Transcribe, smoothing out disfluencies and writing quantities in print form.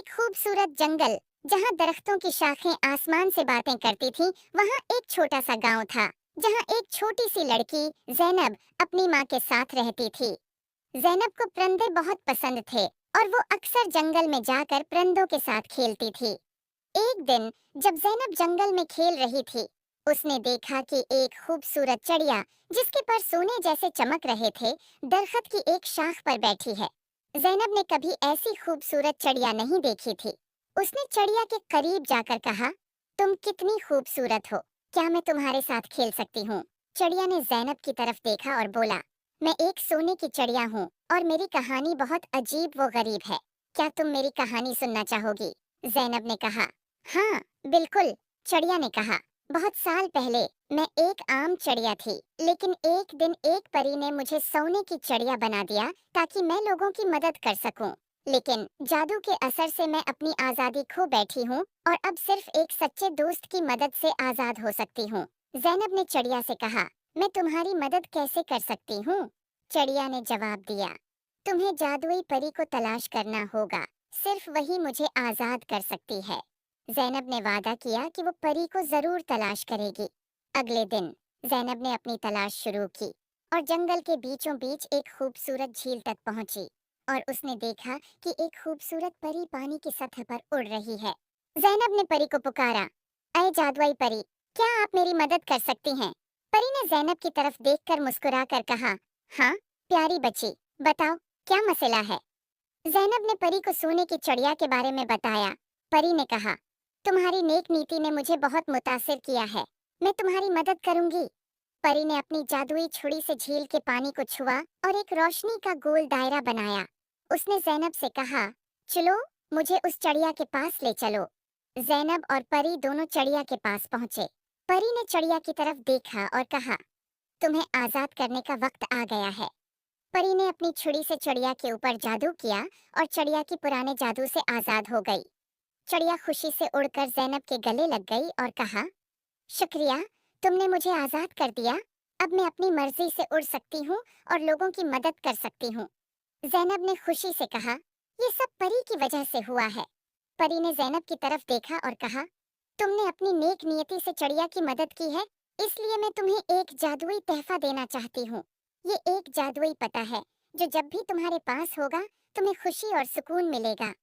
एक खूबसूरत जंगल जहाँ दरख्तों की शाखें आसमान से बातें करती थीं, वहाँ एक छोटा सा गांव था जहाँ एक छोटी सी लड़की जैनब अपनी माँ के साथ रहती थी। जैनब को परिंदे बहुत पसंद थे और वो अक्सर जंगल में जाकर परिंदों के साथ खेलती थी। एक दिन जब जैनब जंगल में खेल रही थी, उसने देखा कि एक खूबसूरत चिड़िया जिसके पर सोने जैसे चमक रहे थे, दरख्त की एक शाख पर बैठी है। जैनब ने कभी ऐसी खूबसूरत चिड़िया नहीं देखी थी। उसने चिड़िया के करीब जाकर कहा, तुम कितनी खूबसूरत हो, क्या मैं तुम्हारे साथ खेल सकती हूँ? चिड़िया ने जैनब की तरफ देखा और बोला, मैं एक सोने की चिड़िया हूँ और मेरी कहानी बहुत अजीब व गरीब है। क्या तुम मेरी कहानी सुनना चाहोगी? जैनब ने कहा, हाँ बिल्कुल। चिड़िया ने कहा, बहुत साल पहले मैं एक आम चिड़िया थी, लेकिन एक दिन एक परी ने मुझे सोने की चिड़िया बना दिया ताकि मैं लोगों की मदद कर सकूं। लेकिन जादू के असर से मैं अपनी आजादी खो बैठी हूँ और अब सिर्फ एक सच्चे दोस्त की मदद से आजाद हो सकती हूँ। जैनब ने चिड़िया से कहा, मैं तुम्हारी मदद कैसे कर सकती हूँ? चिड़िया ने जवाब दिया, तुम्हें जादुई परी को तलाश करना होगा, सिर्फ वही मुझे आजाद कर सकती है। जैनब ने वादा किया कि वो परी को जरूर तलाश करेगी। अगले दिन जैनब ने अपनी तलाश शुरू की और जंगल के बीचों बीच एक खूबसूरत झील तक पहुंची और उसने देखा कि एक खूबसूरत परी पानी की सतह पर उड़ रही है। जैनब ने परी को पुकारा, अय जादुई परी, क्या आप मेरी मदद कर सकती हैं? परी ने जैनब की तरफ देखकर मुस्कुराकर कहा, हाँ प्यारी बच्ची, बताओ क्या मसला है? जैनब ने परी को सोने की चिड़िया के बारे में बताया। परी ने कहा, तुम्हारी नेक नीति ने मुझे बहुत मुतासिर किया है, मैं तुम्हारी मदद करूंगी। परी ने अपनी जादुई छुरी से झील के पानी को छुआ और एक रोशनी का गोल दायरा बनाया। उसने जैनब से कहा, चलो मुझे उस चिड़िया के पास ले चलो। जैनब और परी दोनों चिड़िया के पास पहुंचे। परी ने चिड़िया की तरफ देखा और कहा, तुम्हें आजाद करने का वक्त आ गया है। परी ने अपनी छुरी से चिड़िया के ऊपर जादू किया और चिड़िया की पुराने जादू से आजाद हो गई। चिड़िया खुशी से उड़कर जैनब के गले लग गई और कहा, शुक्रिया, तुमने मुझे आजाद कर दिया। अब मैं अपनी मर्जी से उड़ सकती हूँ और लोगों की मदद कर सकती हूँ। जैनब ने खुशी से कहा, ये सब परी की वजह से हुआ है। परी ने जैनब की तरफ देखा और कहा, तुमने अपनी नेक नियति से चिड़िया की मदद की है, इसलिए मैं तुम्हें एक जादुई तोहफा देना चाहती हूँ। ये एक जादुई पता है जो जब भी तुम्हारे पास होगा तुम्हें खुशी और सुकून मिलेगा।